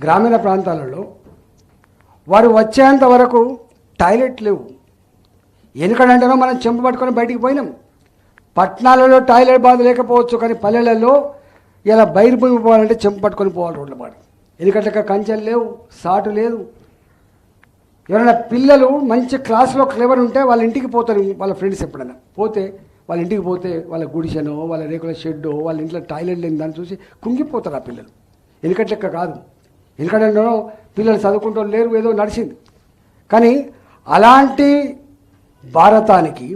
గ్రామీణ ప్రాంతాలలో వారు వచ్చేంత వరకు టాయిలెట్ లేవు. ఎందుకంటేనో మనం చెంపు పట్టుకొని బయటికి పోయినాం. పట్టణాలలో టాయిలెట్ బాధ లేకపోవచ్చు, కానీ పల్లెలలో ఇలా బయలు భూమి పోవాలంటే చెంపు పట్టుకొని పోవాలి రోడ్ల పాటు. ఎందుకంటే కంచెలు లేవు, సాటు లేదు. ఎవరైనా పిల్లలు మంచి క్లాస్లో క్లెవర్ ఉంటే వాళ్ళ ఇంటికి పోతారు, వాళ్ళ ఫ్రెండ్స్ ఎప్పుడైనా పోతే వాళ్ళ ఇంటికి పోతే వాళ్ళ గుడిసెనో వాళ్ళ రేకుల షెడ్డో వాళ్ళ ఇంట్లో టాయిలెట్ లేని దాన్ని చూసి కుంగిపోతారు ఆ పిల్లలు. ఎందుకంటే కాదు, ఎందుకంటే పిల్లలు చదువుకుంటూ లేరు, ఏదో నడిచింది. కానీ అలాంటి భారతానికి,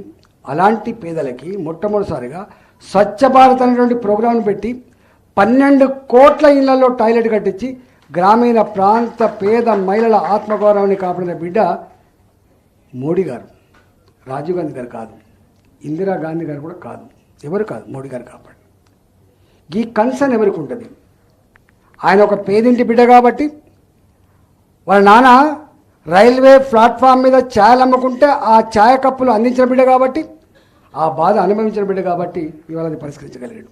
అలాంటి పేదలకి మొట్టమొదటిసారిగా స్వచ్ఛ భారత్ అనేటువంటి ప్రోగ్రాంను పెట్టి 12 కోట్ల ఇళ్లలో టాయిలెట్ కట్టించి గ్రామీణ ప్రాంత పేద మహిళల ఆత్మగౌరవాన్ని కాపాడిన బిడ్డ మోడీ గారు. రాజీవ్ గాంధీ గారు కాదు, ఇందిరాగాంధీ గారు కూడా కాదు, ఎవరు కాదు, మోడీ గారు కాపాడు. ఈ కన్సర్న్ ఎవరికి ఉంటుంది? ఆయన ఒక పేదింటి బిడ్డ కాబట్టి, వాళ్ళ నాన్న రైల్వే ప్లాట్ఫామ్ మీద ఛాయలు అమ్ముకుంటే ఆ ఛాయ కప్పులు అందించిన బిడ్డ కాబట్టి, ఆ బాధ అనుభవించిన బిడ్డ కాబట్టి ఇవాళ అది పరిష్కరించగలిగాడు.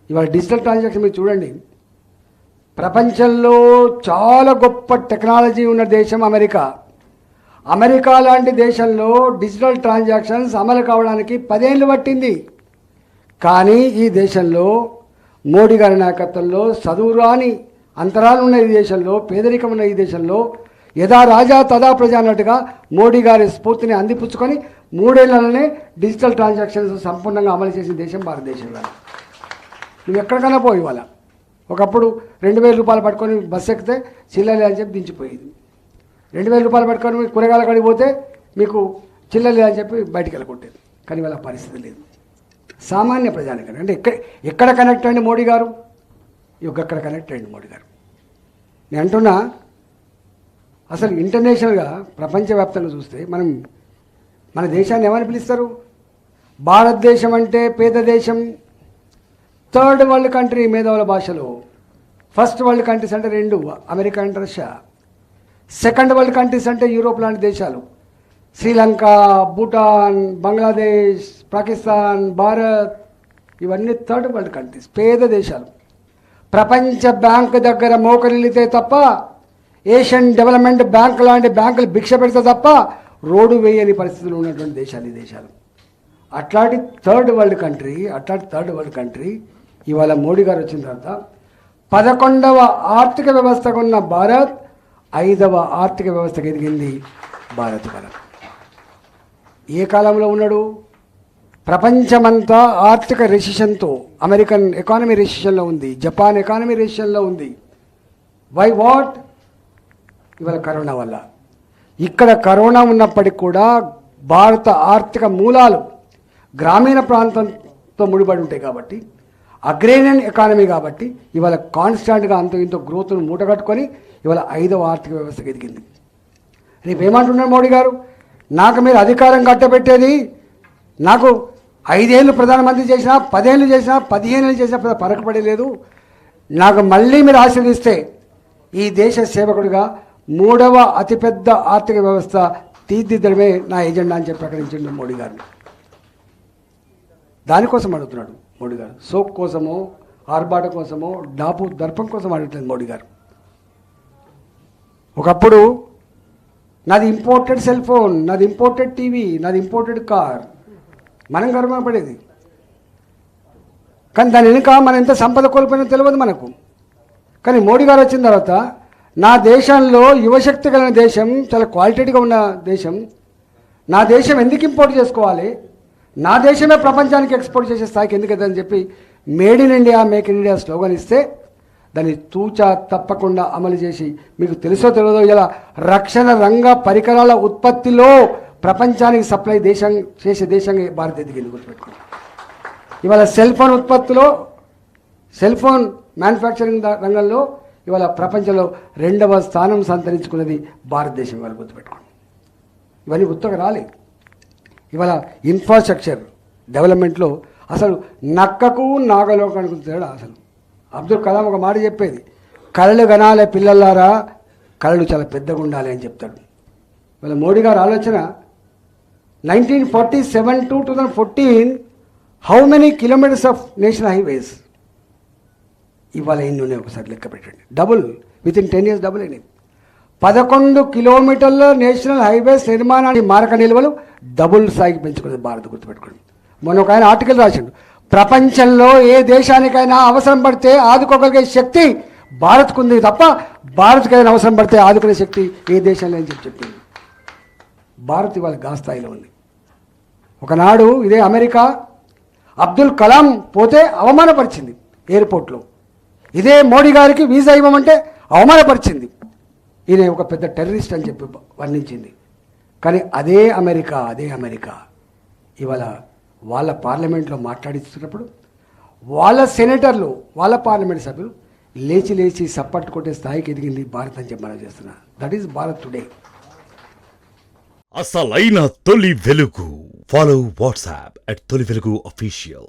ఇవాళ డిజిటల్ ట్రాన్సాక్షన్ మీరు చూడండి, ప్రపంచంలో చాలా గొప్ప టెక్నాలజీ ఉన్న దేశం అమెరికా. అమెరికా లాంటి దేశంలో డిజిటల్ ట్రాన్సాక్షన్స్ అమలు కావడానికి 10 ఏళ్ళు పట్టింది. కానీ ఈ దేశంలో మోడీ గారి నాయకత్వంలో చదువురాని అంతరాలు ఉన్న ఈ దేశంలో, పేదరికం ఉన్న ఈ దేశంలో యథా రాజా తదా ప్రజ అన్నట్టుగా మోడీ గారి స్ఫూర్తిని అందిపుచ్చుకొని 3 ఏళ్లలోనే డిజిటల్ ట్రాన్సాక్షన్స్ సంపూర్ణంగా అమలు చేసిన దేశం భారతదేశంలో. నువ్వు ఎక్కడికైనా పోయి ఇవాళ ఒకప్పుడు 2000 రూపాయలు పట్టుకొని బస్సు ఎక్కితే చిల్లలే అని చెప్పి దించిపోయేది. 2000 రూపాయలు పట్టుకొని కూరగాయల కాడికి పోతే మీకు చిల్లలే అని చెప్పి బయటికి వెళ్ళకొట్టేది. కానీ ఇవాళ పరిస్థితి లేదు. సామాన్య ప్రజానికం అంటే ఎక్కడ కనెక్ట్ అయ్యింది మోడీ గారు? ఎక్కడ కనెక్ట్ అయ్యింది మోడీ గారు? నేను అంటున్నా, అసలు ఇంటర్నేషనల్గా ప్రపంచవ్యాప్తంగా చూస్తే మన దేశాన్ని ఏమని పిలుస్తారు? భారతదేశం అంటే పేద దేశం, 3rd వరల్డ్ కంట్రీ మేధావుల భాషలో. 1st వరల్డ్ కంట్రీస్ అంటే 2, America and Russia. 2nd world countries అంటే యూరోప్ లాంటి దేశాలు, శ్రీలంక, భూటాన్, బంగ్లాదేశ్, పాకిస్తాన్, భారత్, ఇవన్నీ 3rd వరల్డ్ కంట్రీస్, పేద దేశాలు. ప్రపంచ బ్యాంక్ దగ్గర మోకరిల్లితే తప్ప, ఏషియన్ డెవలప్మెంట్ బ్యాంక్ లాంటి బ్యాంకులు భిక్ష పెడితే తప్ప రోడ్డు వేయని పరిస్థితులు ఉన్నటువంటి దేశాలు ఈ దేశాలు. అట్లాంటి 3rd వరల్డ్ కంట్రీ ఇవాళ మోడీ గారు వచ్చిన తర్వాత 11వ ఆర్థిక వ్యవస్థకు ఉన్న భారత్ 5వ ఆర్థిక వ్యవస్థకు ఎదిగింది భారత్. ఏ కాలంలో ఉన్నాడు? ప్రపంచమంతా ఆర్థిక రెసిషన్తో, అమెరికన్ ఎకానమీ రెసిషన్లో ఉంది, జపాన్ ఎకానమీ రెసిషన్లో ఉంది. Why what? ఇవాళ కరోనా వల్ల. ఇక్కడ కరోనా ఉన్నప్పటికీ కూడా భారత ఆర్థిక మూలాలు గ్రామీణ ప్రాంతంతో ముడిపడి ఉంటాయి కాబట్టి, అగ్రేరియన్ ఎకానమీ కాబట్టి ఇవాళ కాన్స్టాంట్గా అంత ఇంత గ్రోత్ను మూటగట్టుకొని ఇవాళ 5వ ఆర్థిక వ్యవస్థకు ఎదిగింది. రేపు ఏమంటున్నారు మోడీ గారు? నాకు మీరు అధికారం కట్టబెట్టేది, నాకు 5 ఏళ్ళు ప్రధానమంత్రి చేసినా, 10 ఏళ్ళు చేసినా, 15 ఏళ్ళు చేసినా పరకపడలేదు. నాకు మళ్ళీ మీరు ఆశీర్వదిస్తే ఈ దేశ సేవకుడిగా 3వ అతిపెద్ద ఆర్థిక వ్యవస్థ తీర్చిదిద్దడమే నా ఎజెండా అని చెప్పి ప్రకటించిండు మోడీ గారు. దానికోసం అడుగుతున్నాడు మోడీ గారు. సోక్ కోసమో, ఆర్బాట కోసమో, డాపు దర్పం కోసం అడుగుతుంది మోడీ గారు. ఒకప్పుడు నాది ఇంపోర్టెడ్ సెల్ ఫోన్, నాది ఇంపోర్టెడ్ టీవీ, నాది ఇంపోర్టెడ్ కార్, మనం గర్వపడేది. కానీ దాని వెనుక మనం ఎంత సంపద కోల్పోయినా తెలియదు మనకు. కానీ మోడీ గారు వచ్చిన తర్వాత నా దేశంలో యువశక్తి కలిగిన దేశం, చాలా క్వాలిటీగా ఉన్న దేశం, నా దేశం ఎందుకు ఇంపోర్ట్ చేసుకోవాలి, నా దేశమే ప్రపంచానికి ఎక్స్పోర్ట్ చేసే స్థాయికి ఎందుకని చెప్పి made in India, make in India slogan ఇస్తే దాన్ని తూచా తప్పకుండా అమలు చేసి, మీకు తెలుసో తెలియదో ఇలా రక్షణ రంగ పరికరాల ఉత్పత్తిలో ప్రపంచానికి సప్లై చేసే దేశంగా భారత్ ఎదిగింది. గుర్తుపెట్టుకోండి. ఇవాళ సెల్ ఫోన్ ఉత్పత్తిలో, సెల్ ఫోన్ మ్యానుఫ్యాక్చరింగ్ రంగంలో ఇవాళ ప్రపంచంలో 2వ స్థానం సంతరించుకున్నది భారతదేశం. వాళ్ళు గుర్తుపెట్టుకోండి. ఇవన్నీ ఉత్తగా రాలేదు. ఇవాళ ఇన్ఫ్రాస్ట్రక్చర్ డెవలప్మెంట్లో అసలు నక్కకు నాగలోకానికి తేడా. అసలు అబ్దుల్ కలాం ఒక మాట చెప్పేది, కళలు గనాలే పిల్లలారా, కళలు చాలా పెద్దగా ఉండాలి అని చెప్తాడు. ఇవాళ మోడీ గారి ఆలోచన 1947 to 2014 how many kilometres of national highways ఇవాళ ఎన్ని ఉన్నాయి ఒకసారి లెక్క పెట్టండి. Double with in 10 years double అయినాయి. 11 కిలోమీటర్ల నేషనల్ హైవేస్ నిర్మాణానికి మారక నిల్వలు డబుల్ స్థాయికి పెంచుకున్నది భారత్, గుర్తుపెట్టుకోండి. మొన్న ఒక ఆయన ఆర్టికల్ రాసిండు, ప్రపంచంలో ఏ దేశానికైనా అవసరం పడితే ఆదుకోగలిగే శక్తి భారత్కు ఉంది తప్ప భారత్కి ఏదైనా అవసరం పడితే ఆదుకునే శక్తి ఏ దేశంలో అని చెప్పింది. భారత్ ఇవాళ గా స్థాయిలో ఉంది. ఒకనాడు ఇదే అమెరికా అబ్దుల్ కలాం పోతే అవమానపరిచింది ఎయిర్పోర్ట్లో. ఇదే మోడీ గారికి వీసా ఇవ్వమంటే అవమానపరిచింది. ఈయన ఒక పెద్ద టెర్రరిస్ట్ అని చెప్పి వర్ణించింది. కానీ అదే అమెరికా ఇవాళ వాళ్ళ పార్లమెంట్లో మాట్లాడిస్తున్నప్పుడు వాళ్ళ సెనేటర్లు, వాళ్ళ పార్లమెంట్ సభ్యులు లేచి సప్పట్టు కొట్టే స్థాయికి ఎదిగింది భారత్ అని చెప్పి మనం చేస్తున్నాం. That is Bharat today. అసలైన తొలి వెలుగు. ఫాలో వాట్సాప్ @తొలి వెలుగు అఫీషియల్.